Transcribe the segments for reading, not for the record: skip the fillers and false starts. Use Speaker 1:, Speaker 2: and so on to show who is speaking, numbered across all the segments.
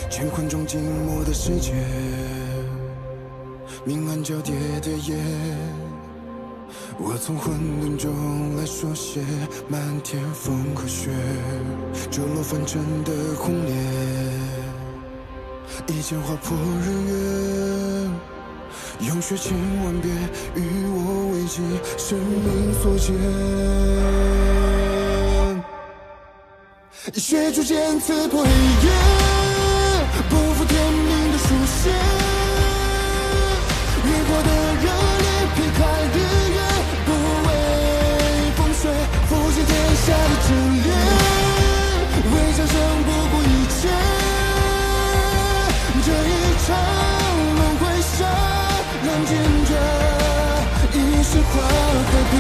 Speaker 1: 乾坤中静默的世界，明暗交叠的夜，我从混沌中来书写漫天风和雪，折落凡尘的红莲，一剑划破日月，用血千万遍与我为己，生命所见。以血铸剑刺破黑夜，不负天命的书写，越过的热烈劈开日月，不畏风雪，复兴天下的真烈，为战胜不顾一切，这一场轮回下，让见证一世化改变。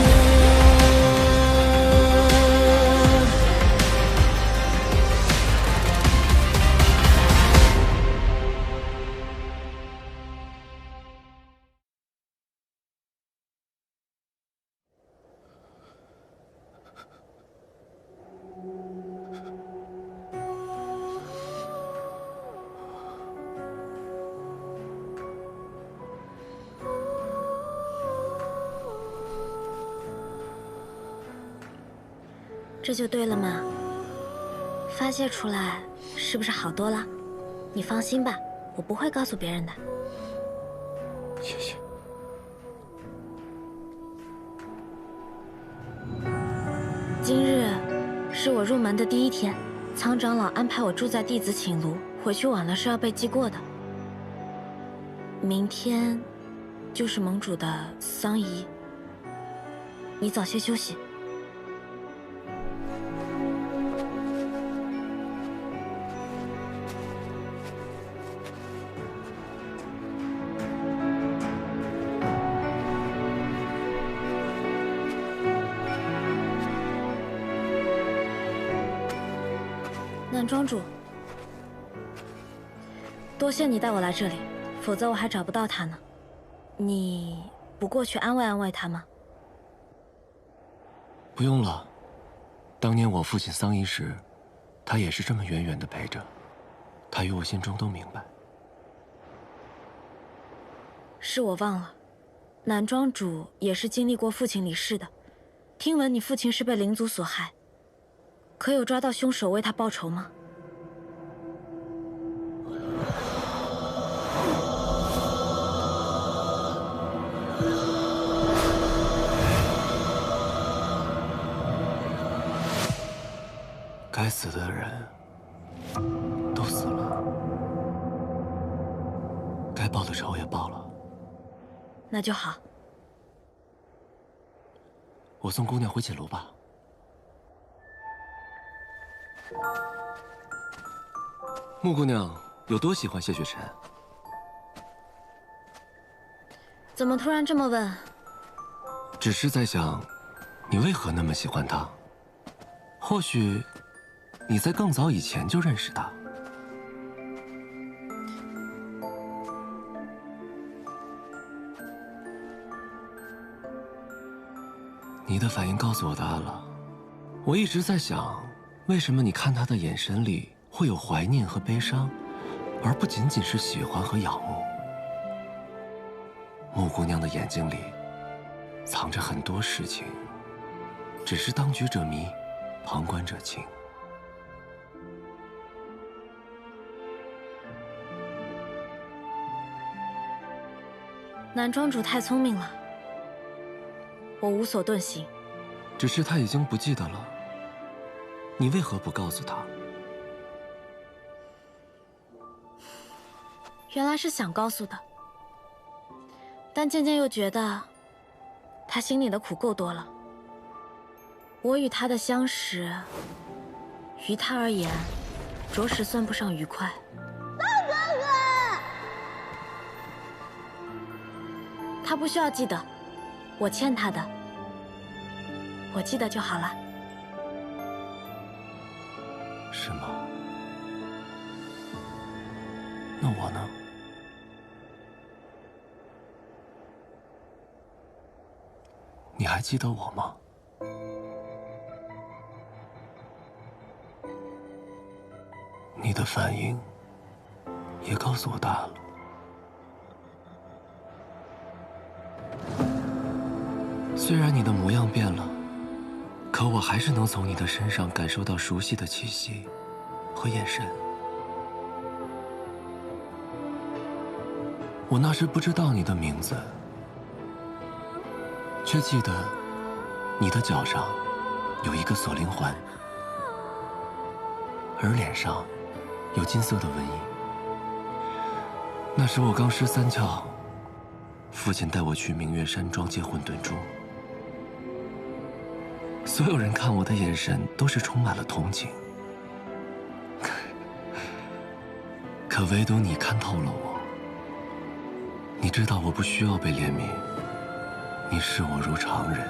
Speaker 2: 这就对了嘛，发泄出来是不是好多了？你放心吧，我不会告诉别人的。
Speaker 1: 谢谢。
Speaker 2: 今日是我入门的第一天，苍长老安排我住在弟子寝庐，回去晚了是要被记过的。明天就是盟主的丧仪，你早些休息。南庄主，多谢你带我来这里，否则我还找不到他呢。你不过去安慰安慰他吗？
Speaker 3: 不用了，当年我父亲丧仪时，他也是这么远远的陪着，他与我心中都明白。
Speaker 2: 是我忘了，南庄主也是经历过父亲离世的，听闻你父亲是被灵族所害。可有抓到凶手为他报仇吗？
Speaker 3: 该死的人都死了，该报的仇也报了。
Speaker 2: 那就好。
Speaker 3: 我送姑娘回寝庐吧。穆姑娘有多喜欢谢雪晨？
Speaker 2: 怎么突然这么问？
Speaker 3: 只是在想，你为何那么喜欢他？或许你在更早以前就认识他。你的反应告诉我答案了。我一直在想，为什么你看他的眼神里会有怀念和悲伤，而不仅仅是喜欢和仰慕。穆姑娘的眼睛里藏着很多事情，只是当局者迷，旁观者清。
Speaker 2: 南庄主太聪明了，我无所遁形。
Speaker 3: 只是他已经不记得了，你为何不告诉他？
Speaker 2: 原来是想告诉的，但渐渐又觉得，他心里的苦够多了。我与他的相识，于他而言，着实算不上愉快。大哥哥，他不需要记得，我欠他的，我记得就好了。
Speaker 3: 是吗？那我呢？你还记得我吗？你的反应也告诉我答案了。虽然你的模样变了，可我还是能从你的身上感受到熟悉的气息和眼神。我那时不知道你的名字，却记得你的脚上有一个锁灵环，而脸上有金色的纹印。那时我刚13窍，父亲带我去明月山庄接混沌珠。所有人看我的眼神都是充满了同情，可唯独你看透了我。你知道我不需要被怜悯，你视我如常人，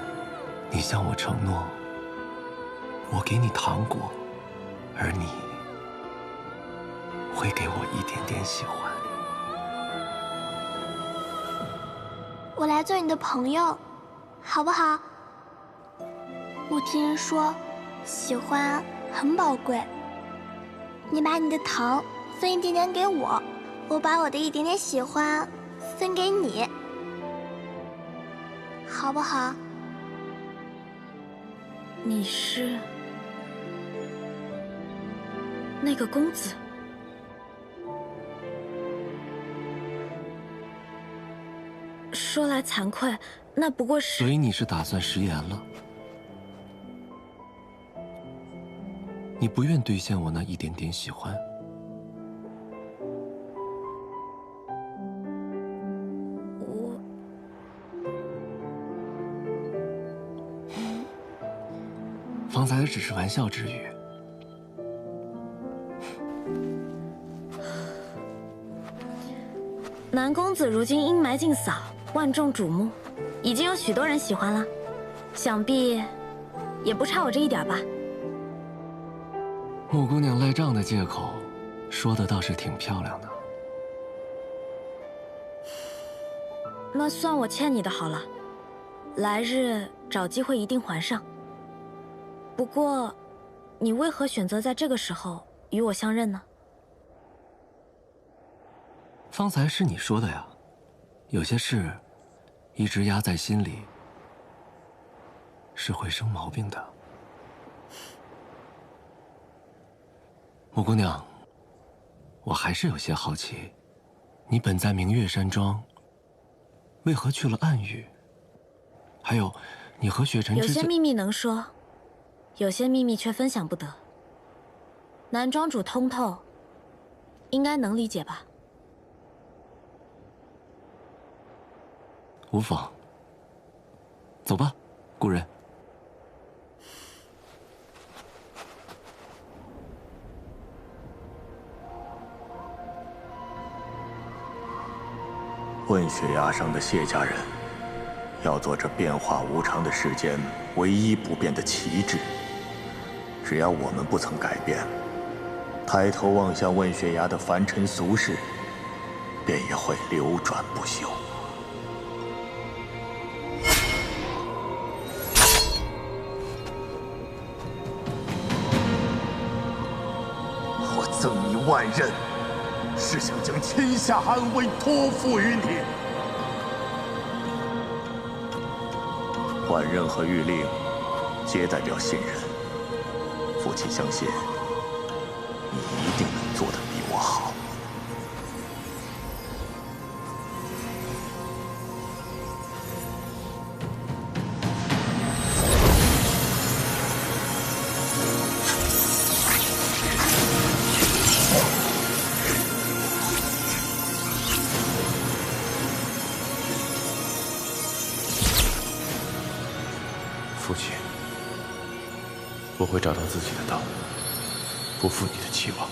Speaker 3: 你向我承诺，我给你糖果，而你会给我一点点喜欢。
Speaker 4: 我来做你的朋友，好不好？我听人说，喜欢很宝贵。你把你的糖分一点点给我，我把我的一点点喜欢分给你，好不好？
Speaker 2: 你是那个公子？说来惭愧，那不过是……
Speaker 3: 所以你是打算食言了？你不愿兑现我那一点点喜欢？
Speaker 2: 我……
Speaker 3: 方才只是玩笑之语。
Speaker 2: 南公子如今阴霾尽扫，万众瞩目，已经有许多人喜欢了，想必也不差我这一点吧。
Speaker 3: 穆姑娘赖账的借口，说的倒是挺漂亮的。
Speaker 2: 那算我欠你的好了，来日找机会一定还上。不过，你为何选择在这个时候与我相认呢？
Speaker 3: 方才是你说的呀，有些事一直压在心里是会生毛病的。穆姑娘，我还是有些好奇，你本在明月山庄，为何去了暗域？还有，你和雪尘之间……
Speaker 2: 有些秘密能说，有些秘密却分享不得。南庄主通透，应该能理解吧？
Speaker 3: 无妨。走吧，故人。
Speaker 5: 问血崖上的谢家人，要做这变化无常的世间唯一不变的旗帜。只要我们不曾改变，抬头望向问血崖的凡尘俗世，便也会流转不休。我赠你万仞，是想将天下安危托付于你。万仞和玉令，皆代表信任。父亲相信，你一定能做得比我好。
Speaker 6: 父亲，我会找到自己的道，不负你的期望。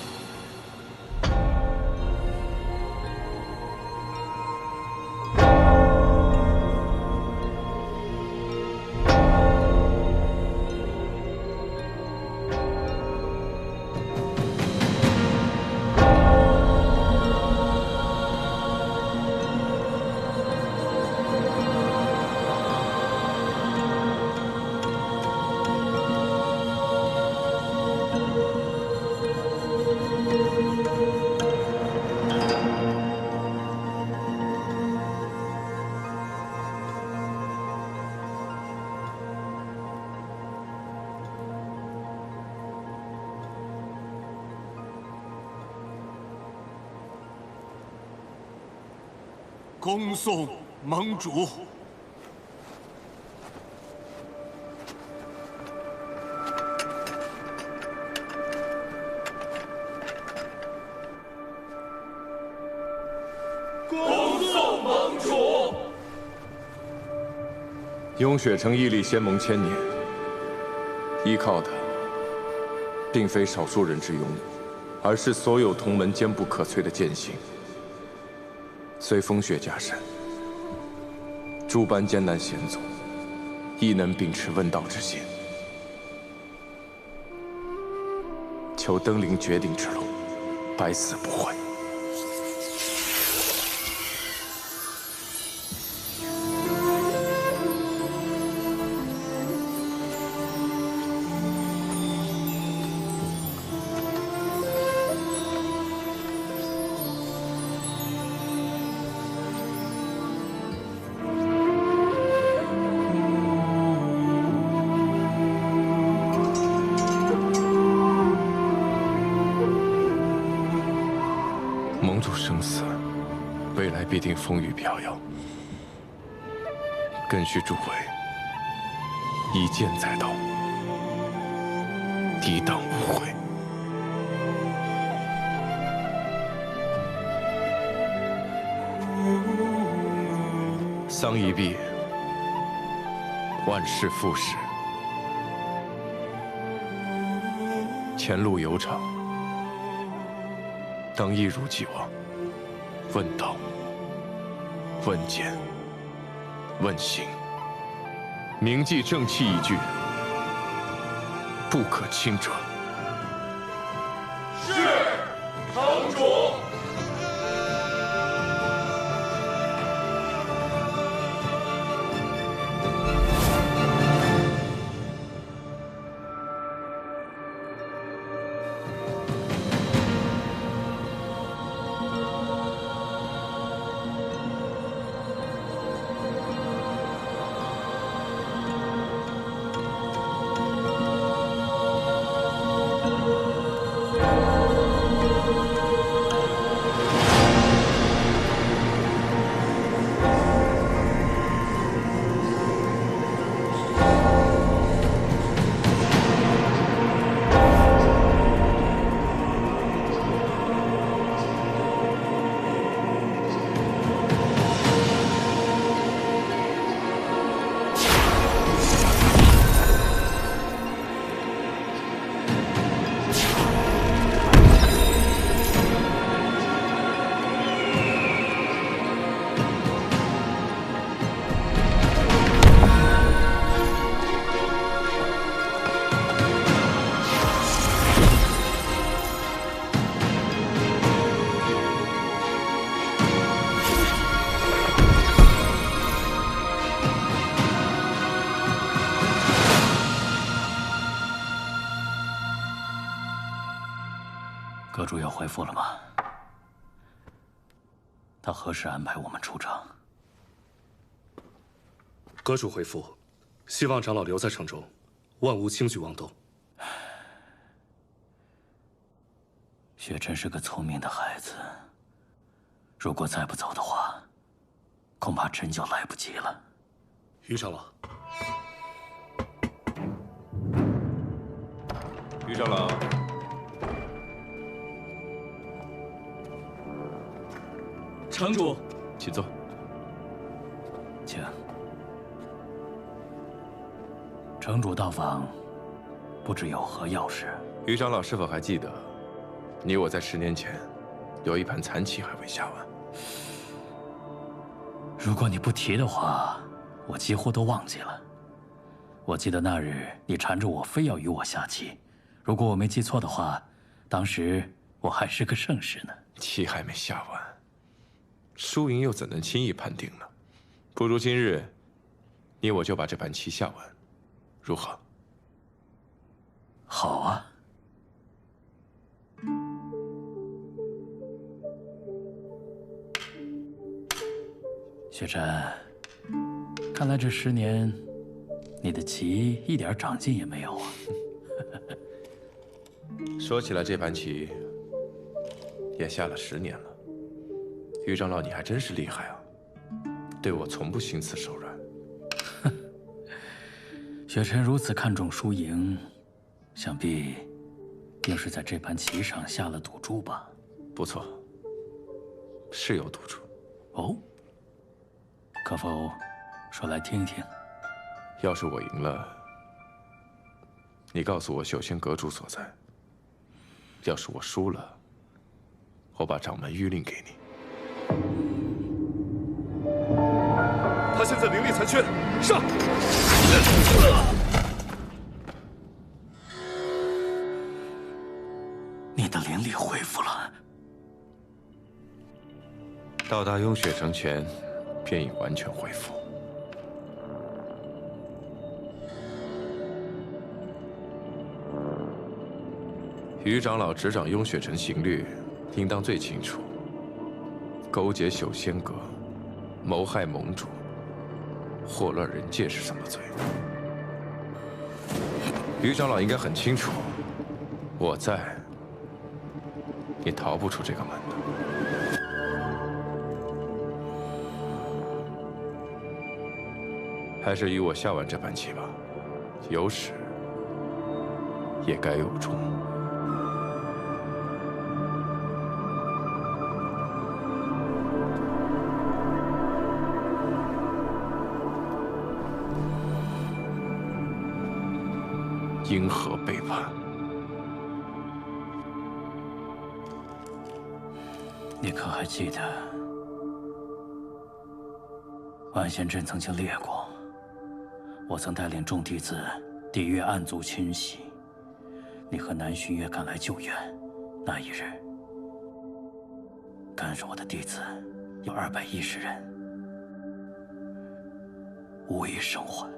Speaker 7: 恭送盟主。
Speaker 6: 恭送盟主。
Speaker 8: 雍雪城屹立仙盟千年，依靠的并非少数人之拥护，而是所有同门坚不可摧的剑心。虽风雪加身，诸般艰难险阻，亦能秉持问道之心，求登临绝顶之路，百死不悔。盟主生死，未来必定风雨飘摇，更需诸位以剑在刀，抵挡无悔。丧一毕，万事复始，前路悠长。当一如既往，问道、问剑、问行，铭记正气一句，不可轻者。
Speaker 6: 是，城主。
Speaker 3: 阁主要回复了吗？他何时安排我们出城？
Speaker 9: 阁主回复，希望长老留在城中，万无轻举妄动。
Speaker 3: 雪晨是个聪明的孩子，如果再不走的话，恐怕真就来不及了。
Speaker 9: 于长老，
Speaker 8: 于长老。
Speaker 9: 城主，
Speaker 8: 请坐。
Speaker 3: 请。城主到访，不知有何要事？
Speaker 8: 于长老是否还记得，你我在10年前有一盘残棋还未下完？
Speaker 3: 如果你不提的话，我几乎都忘记了。我记得那日你缠着我，非要与我下棋。如果我没记错的话，当时我还是个圣士呢。
Speaker 8: 棋还没下完，输赢又怎能轻易判定呢？不如今日，你我就把这盘棋下完，如何？
Speaker 3: 好啊。雪晨，看来这10年，你的棋一点长进也没有啊。
Speaker 8: 说起来，这盘棋也下了10年了。于长老，你还真是厉害啊！
Speaker 6: 对我从不心慈手软。
Speaker 10: 雪晨如此看重输赢，想必定是在这盘棋上下了赌注吧？
Speaker 6: 不错，是有赌注。
Speaker 10: 哦，可否说来听听？
Speaker 6: 要是我赢了，你告诉我修仙阁主所在；要是我输了，我把掌门谕令给你。
Speaker 9: 他现在灵力残缺，上！
Speaker 10: 你的灵力恢复了。
Speaker 6: 到达雍雪城前，便已完全恢复。于长老执掌雍雪城刑律，应当最清楚。勾结修仙阁，谋害盟主，祸乱人界是什么罪？于长老应该很清楚，我在，你逃不出这个门的。还是与我下完这盘棋吧，有始也该有终。因何背叛？
Speaker 10: 你可还记得，万仙阵曾经裂过，我曾带领众弟子抵御暗族侵袭，你和南巡月赶来救援。那一日，跟着我的弟子有210人，无一生还。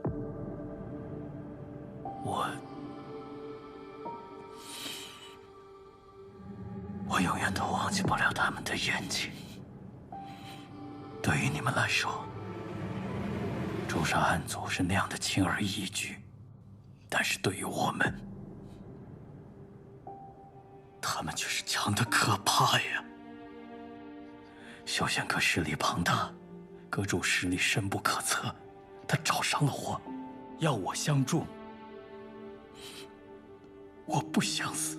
Speaker 10: 我永远都忘记不了他们的冤情。对于你们来说，诛杀暗族是那样的轻而易举，但是对于我们，他们却是强得可怕呀！修仙阁势力庞大，阁主实力深不可测，他找上了我，要我相助。我不想死，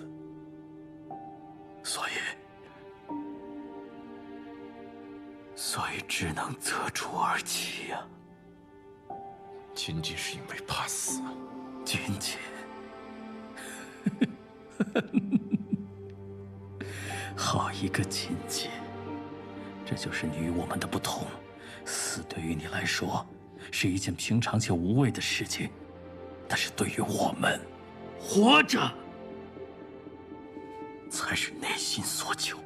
Speaker 10: 所以只能择主而起呀。
Speaker 6: 仅仅是因为怕死？
Speaker 10: 仅仅。好一个仅仅！这就是你与我们的不同。死对于你来说是一件平常且无谓的事情，但是对于我们，活着才是内心所求。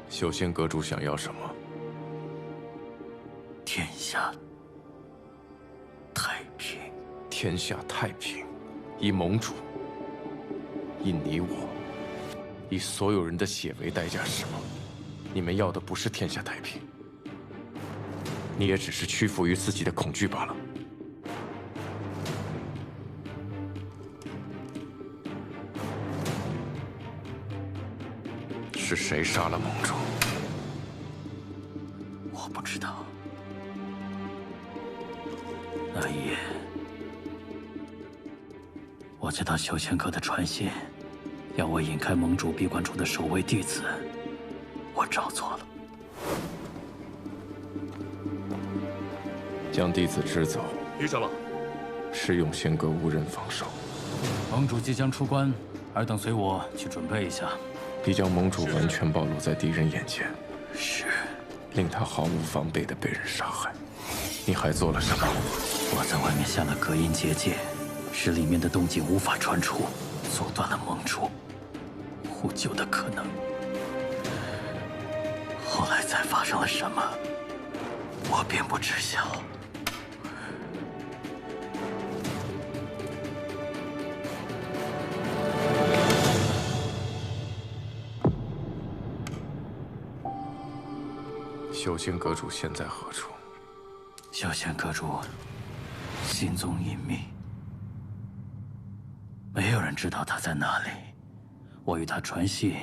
Speaker 6: 修仙阁主想要什么？
Speaker 10: 天下太平。
Speaker 6: 天下太平，以盟主，以你我，以所有人的血为代价，是吗？你们要的不是天下太平，你也只是屈服于自己的恐惧罢了。是谁杀了盟主？
Speaker 10: 我不知道。那一夜，我接到修仙阁的传信，要我引开盟主闭关处的守卫弟子，我找错了。
Speaker 6: 将弟子支走。
Speaker 9: 于长老，
Speaker 6: 是用仙阁无人防守。
Speaker 10: 盟主即将出关，尔等随我去准备一下。
Speaker 6: 必将盟主完全暴露在敌人眼前，
Speaker 10: 是，
Speaker 6: 令他毫无防备地被人杀害。你还做了什么？
Speaker 10: 我在外面下了隔音结界，使里面的动静无法传出，阻断了盟主呼救的可能。后来再发生了什么，我并不知晓。
Speaker 6: 修仙阁主现在何处？
Speaker 10: 修仙阁主行踪隐秘，没有人知道他在哪里。我与他传信，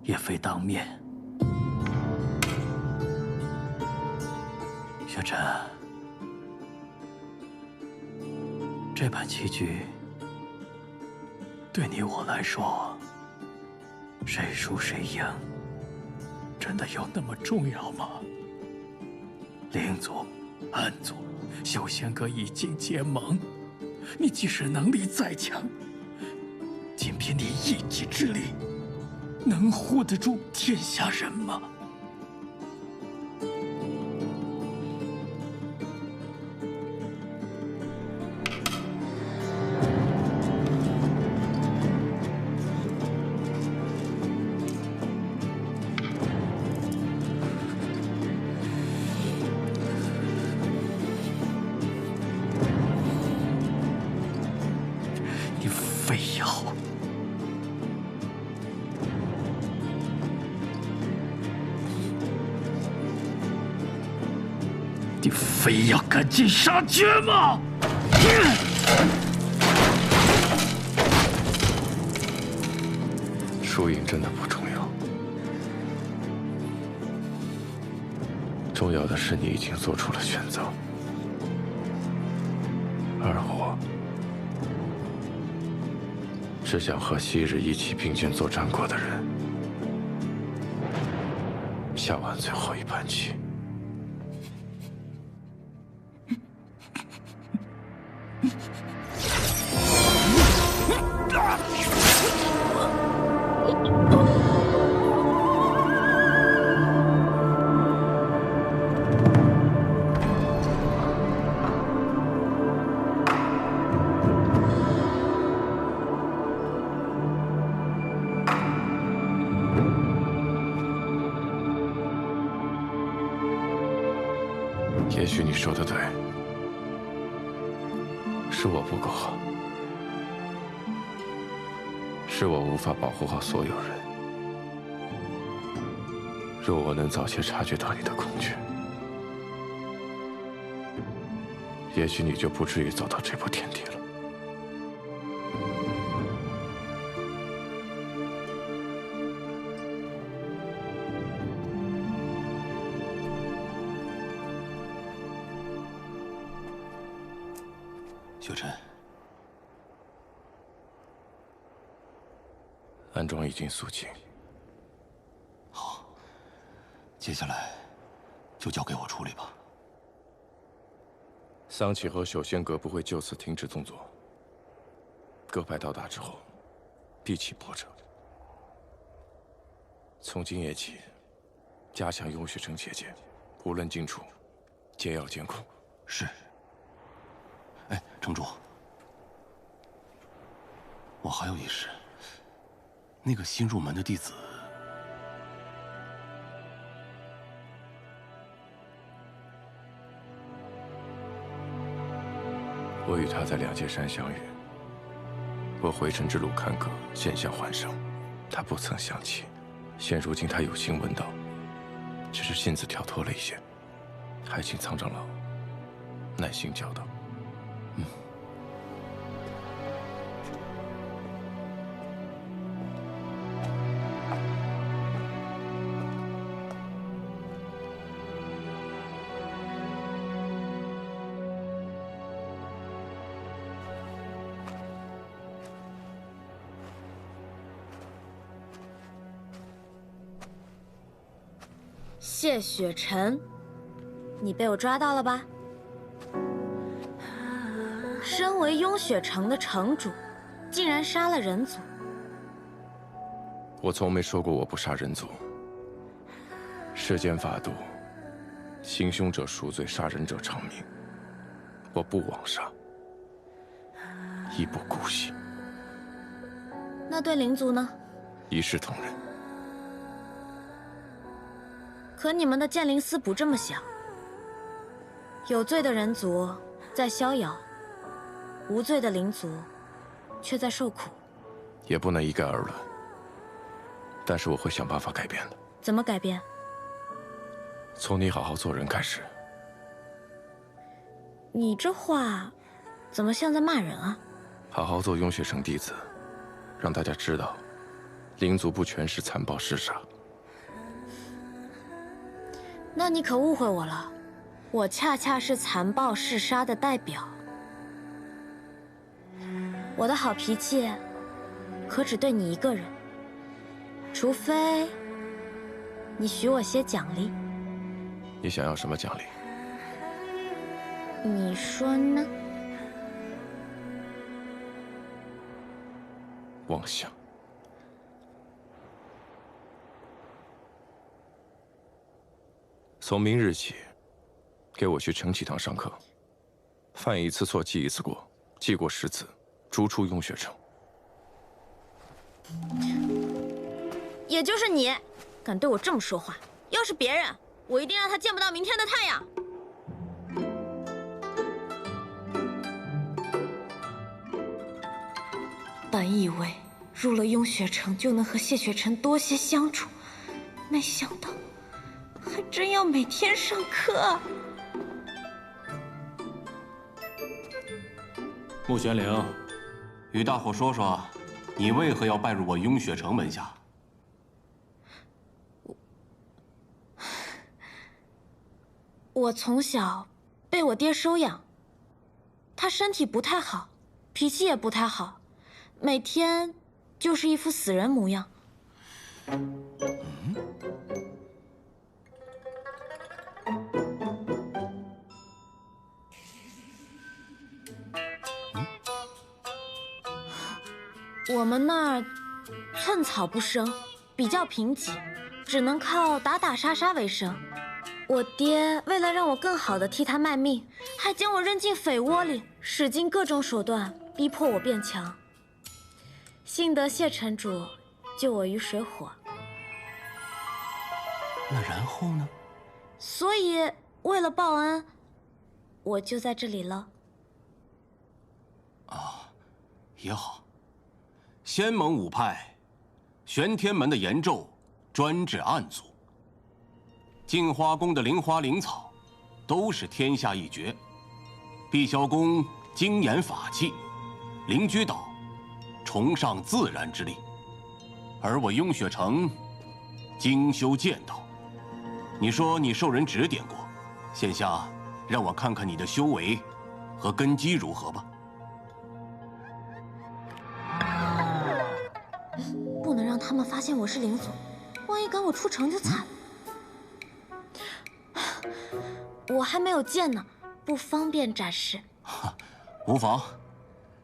Speaker 10: 也非当面。雪晨，这盘棋局对你我来说，谁输谁赢，真的有那么重要吗？灵族、暗族、修仙阁已经结盟，你即使能力再强，仅凭你一己之力，能护得住天下人吗？你非要赶尽杀绝吗？
Speaker 6: 输赢真的不重要，重要的是你已经做出了选择，而我是想和昔日一起并肩作战过的人下完最后一盘棋。也许你说的对，是我不够好，是我无法保护好所有人。若我能早些察觉到你的恐惧，也许你就不至于走到这步田地了。
Speaker 3: 雪晨，
Speaker 6: 安装已经肃清。
Speaker 3: 好，接下来就交给我处理吧。
Speaker 6: 桑启和修仙阁不会就此停止动作。各派到达之后，必起波折。从今夜起，加强雍雪城结界，无论进出，皆要监控。
Speaker 3: 是。哎，城主，我还有一事。那个新入门的弟子，
Speaker 6: 我与他在两界山相遇。我回尘之路坎坷，险象环生，他不曾想起。现如今他有幸问道，只是性子跳脱了一些，还请苍长老耐心教导。
Speaker 2: 谢雪晨，你被我抓到了吧？身为雍雪城的城主，竟然杀了人族。
Speaker 6: 我从没说过我不杀人族。世间法度，行凶者赎罪，杀人者偿命。我不枉杀，亦不姑息。
Speaker 2: 那对灵族呢？
Speaker 6: 一视同仁。
Speaker 2: 可你们的剑灵司不这么想，有罪的人族在逍遥，无罪的灵族却在受苦。
Speaker 6: 也不能一概而论，但是我会想办法改变的。
Speaker 2: 怎么改变？
Speaker 6: 从你好好做人开始。
Speaker 2: 你这话怎么像在骂人啊？
Speaker 6: 好好做雍雪城弟子，让大家知道，灵族不全是残暴嗜杀。
Speaker 2: 那你可误会我了。我恰恰是残暴嗜杀的代表。我的好脾气，可只对你一个人，除非你许我些奖励。
Speaker 6: 你想要什么奖励？
Speaker 2: 你说呢？
Speaker 6: 妄想。从明日起，给我去承启堂上课，犯一次错记一次过，记过10次，逐出雍雪城。
Speaker 2: 也就是你，敢对我这么说话，要是别人，我一定让他见不到明天的太阳。本以为入了雍雪城就能和谢雪晨多些相处，没想到还真要每天上课。
Speaker 11: 穆玄灵，与大伙说说，你为何要拜入我雍雪城门下？
Speaker 2: 我从小被我爹收养，他身体不太好，脾气也不太好，每天就是一副死人模样。我们那儿寸草不生，比较贫瘠，只能靠打打杀杀为生。我爹为了让我更好的替他卖命，还将我扔进匪窝里，使尽各种手段逼迫我变强。幸得谢城主救我于水火。
Speaker 10: 那然后呢？
Speaker 2: 所以为了报恩，我就在这里了。
Speaker 11: 啊，也好。仙盟5派，玄天门的严胄专治暗族，镜花宫的灵花灵草都是天下一绝。碧霄宫精研法器，灵居岛崇尚自然之力，而我雍雪城精修剑道。你说你受人指点过，现下让我看看你的修为和根基如何吧。
Speaker 2: 不能让他们发现我是灵族，万一赶我出城就惨了。我还没有剑呢，不方便展示。
Speaker 11: 无妨，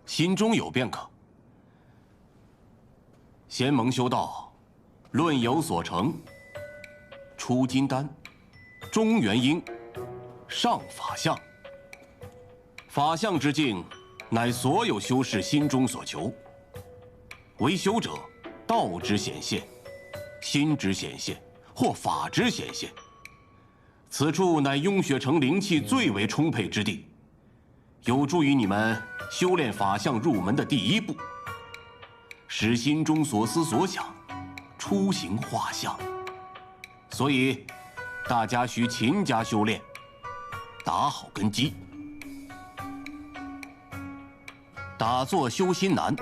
Speaker 11: 心中有便可。仙盟修道，论有所成：出金丹，中元婴，上法相。法相之境，乃所有修士心中所求。为修者，道之显现，心之显现，或法之显现。此处乃雍雪城灵气最为充沛之地，有助于你们修炼法相入门的第一步，使心中所思所想出形画像。所以，大家需勤加修炼，打好根基。打坐修心难，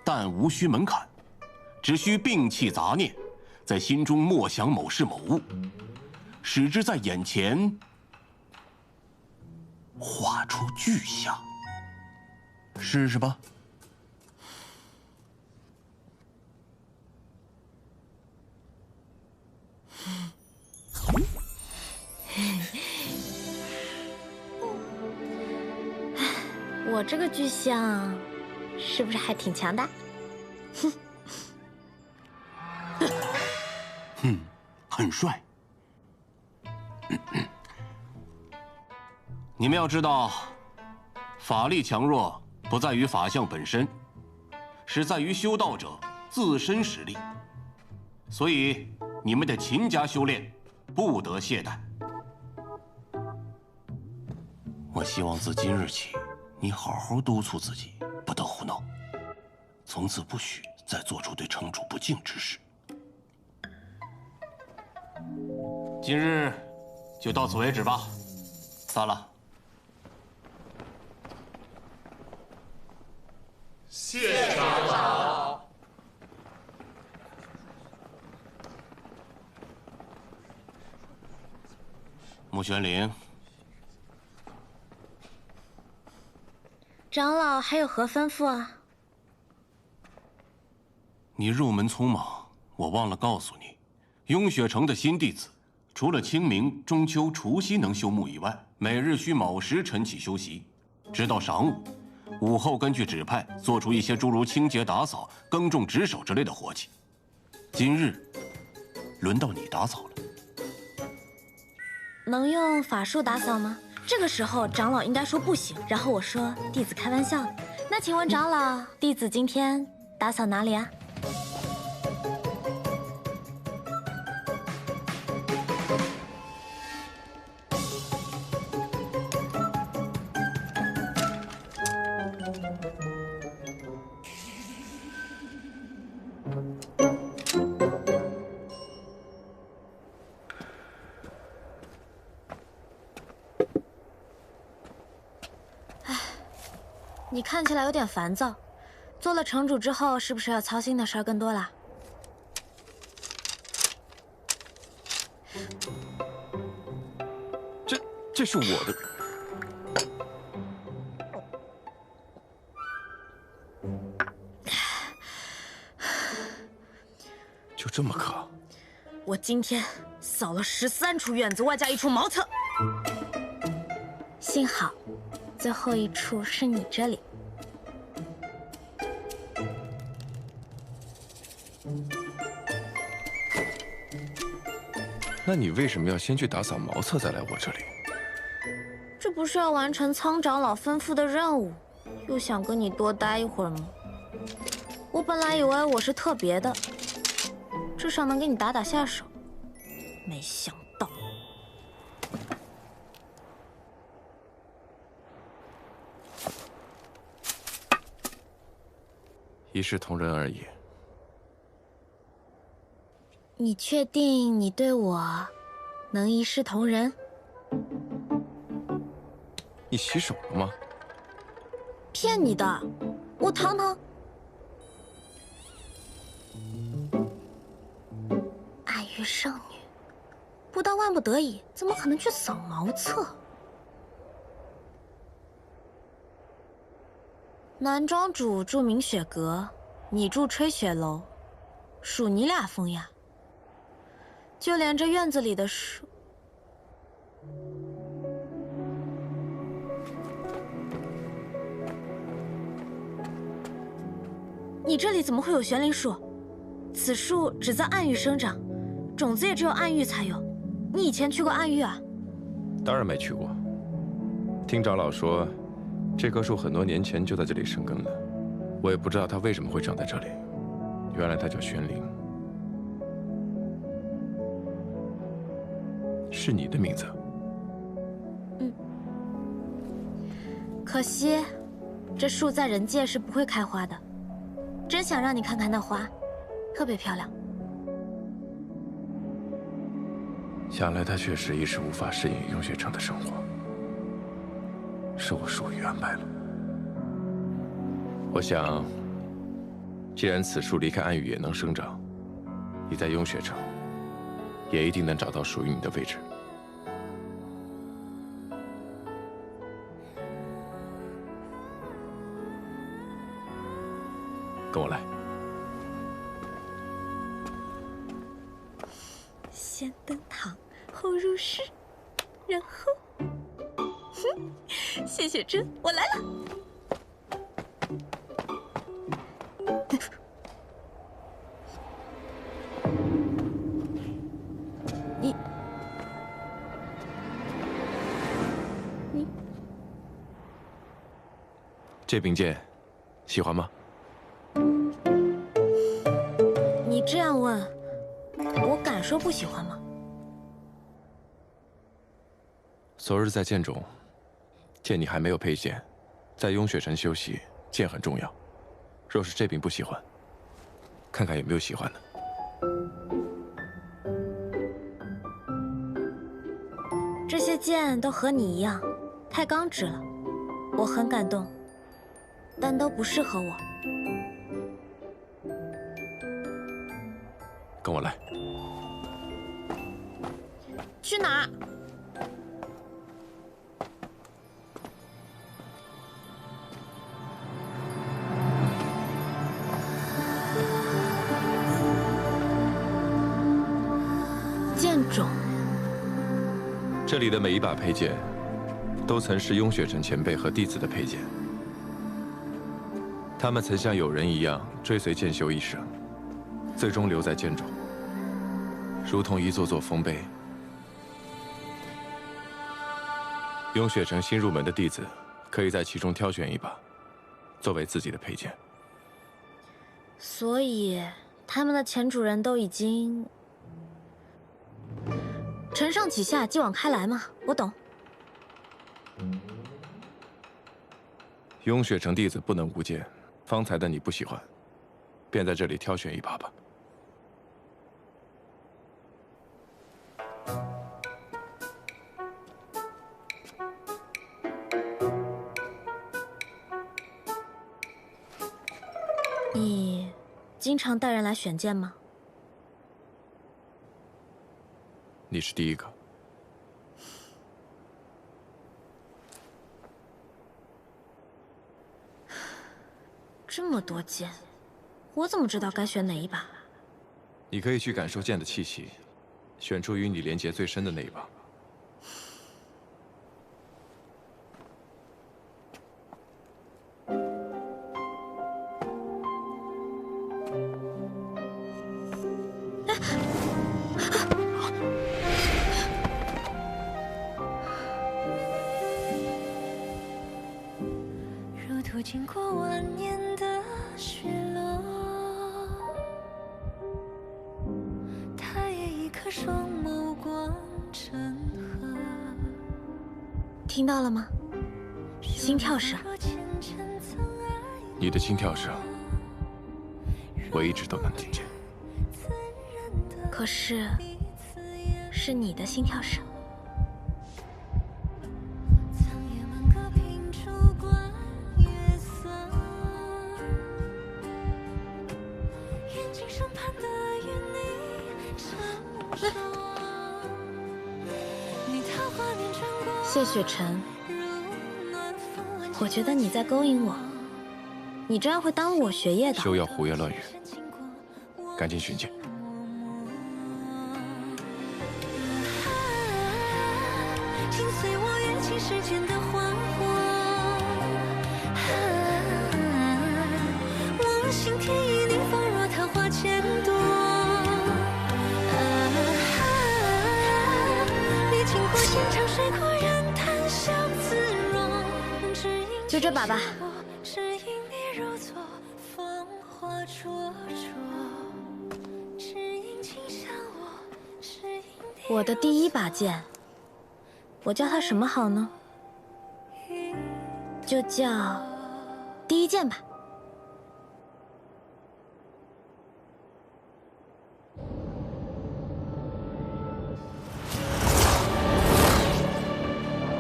Speaker 11: 但无需门槛，只需摒弃杂念，在心中默想某事某物，使之在眼前画出具象。试试吧。
Speaker 2: 我这个具象是不是还挺强大？
Speaker 11: 很帅。你们要知道，法力强弱不在于法相本身，是在于修道者自身实力。所以你们得勤加修炼，不得懈怠。我希望自今日起，你好好督促自己，不得胡闹，从此不许再做出对城主不敬之事。今日就到此为止吧，散了。
Speaker 7: 谢长老。
Speaker 11: 穆玄灵，
Speaker 2: 长老还有何吩咐啊？
Speaker 11: 你入门匆忙，我忘了告诉你，雍雪城的新弟子，除了清明、中秋、除夕能休沐以外，每日需卯时晨起休息，直到晌午，午后根据指派做出一些诸如清洁、打扫、耕种、值守之类的活计。今日，轮到你打扫了。
Speaker 2: 能用法术打扫吗？这个时候长老应该说不行，然后我说弟子开玩笑。那请问长老，弟子今天打扫哪里啊？你看起来有点烦躁，做了城主之后，是不是要操心的事儿更多啦？
Speaker 6: 这是我的。就这么渴？
Speaker 2: 我今天扫了13处院子，外加1处茅厕。幸好，最后1处是你这里。
Speaker 6: 那你为什么要先去打扫茅厕，再来我这里？
Speaker 2: 这不是要完成苍长老吩咐的任务，又想跟你多待一会儿吗？我本来以为我是特别的，至少能给你打打下手，没想到。
Speaker 6: 一视同仁而已。
Speaker 2: 你确定你对我能一视同仁？
Speaker 6: 你洗手了吗？
Speaker 2: 骗你的，我堂堂暗域圣女，不到万不得已，怎么可能去扫茅厕？男庄主住明雪阁，你住吹雪楼，属你俩风雅。就连这院子里的树，你这里怎么会有玄灵树？此树只在暗域生长，种子也只有暗域才有。你以前去过暗域啊？
Speaker 6: 当然没去过。听长老说，这棵树很多年前就在这里生根了，我也不知道它为什么会长在这里。原来它叫玄灵。是你的名字。
Speaker 2: 嗯。可惜，这树在人界是不会开花的。真想让你看看那花，特别漂亮。
Speaker 6: 想来他确实一时无法适应雍雪城的生活，是我疏于安排了。我想，既然此树离开暗域也能生长，你在雍雪城也一定能找到属于你的位置。跟我来。
Speaker 2: 先登堂，后入室，然后，谢雪珍，我来了。你，
Speaker 6: 这柄剑，喜欢吗？
Speaker 2: 你这样问，我敢说不喜欢吗？
Speaker 6: 昨日在剑中，见你还没有佩剑，在雍雪城休息，剑很重要。若是这柄不喜欢，看看有没有喜欢的。
Speaker 2: 这些剑都和你一样，太刚直了，我很感动，但都不适合我。
Speaker 6: 跟我来。
Speaker 2: 去哪儿？剑种。
Speaker 6: 这里的每一把佩剑，都曾是雍雪尘前辈和弟子的佩剑。他们曾像友人一样追随剑修一生，最终留在剑中，如同一座座丰碑。雍雪城新入门的弟子，可以在其中挑选一把，作为自己的佩剑。
Speaker 2: 所以，他们的前主人都已经承上启下，继往开来嘛。我懂。
Speaker 6: 雍雪城弟子不能无剑，方才的你不喜欢，便在这里挑选一把吧。
Speaker 2: 你经常带人来选剑吗？
Speaker 6: 你是第一个。
Speaker 2: 这么多剑，我怎么知道该选哪一把？
Speaker 6: 你可以去感受剑的气息，选出与你连结最深的那一把。
Speaker 12: 如途经过万年的雪落，他也一颗双眸光成河。
Speaker 2: 听到了吗？心跳声。
Speaker 6: 你的心跳声，我一直都能听见。
Speaker 2: 可是，是你的心跳声。谢雪尘，我觉得你在勾引我，你这样会耽误我学业的。
Speaker 6: 休要胡言乱语，赶紧寻剑。
Speaker 12: 紧随我跃起时间的幻火，我心田已你仿若昙花千朵，历经过千场水阔人谈笑自若，
Speaker 2: 就这把吧。
Speaker 12: 只因你如昨芳华灼灼，只因轻向我，只因你
Speaker 2: 我的第一把剑，我叫它什么好呢？就叫第一剑吧。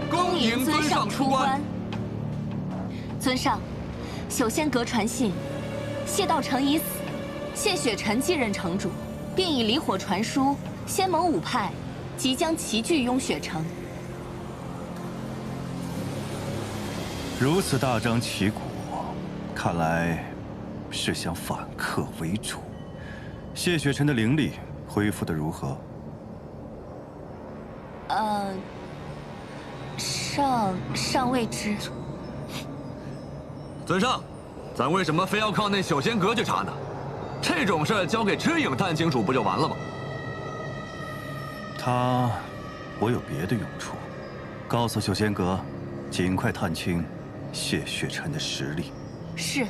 Speaker 13: 恭迎尊上出关。尊上，朽仙阁传信，谢道成已死，谢雪尘继任城主，并以离火传书，仙盟五派即将齐聚雍雪城。
Speaker 14: 如此大张旗鼓，看来是想反客为主。谢雪尘的灵力恢复得如何？
Speaker 13: 尚未知。
Speaker 15: 尊上，咱为什么非要靠那朽仙阁去查呢？这种事交给赤影探清楚不就完了吗？
Speaker 14: 我有别的用处，告诉朽仙阁，尽快探清谢雪尘的实力。
Speaker 13: 是。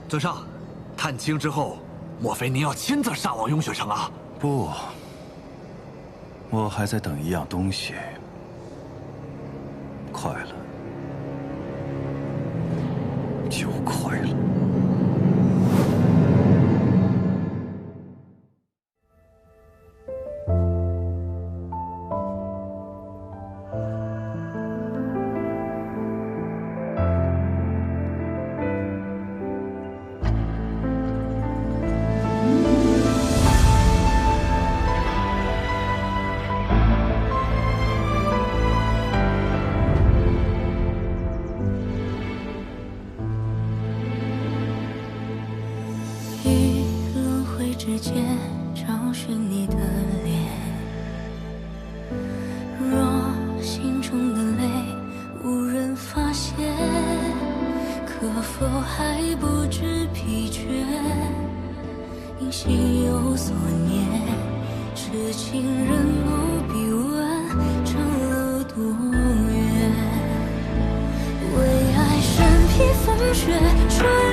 Speaker 15: 尊上，探清之后，莫非您要亲自上往雍雪城啊？
Speaker 14: 不，我还在等一样东西。快了，就快了。
Speaker 12: 于轮回之间找寻你的脸。否还不知疲倦？因心有所念，痴情人不必问长路多远。为爱身披风雪。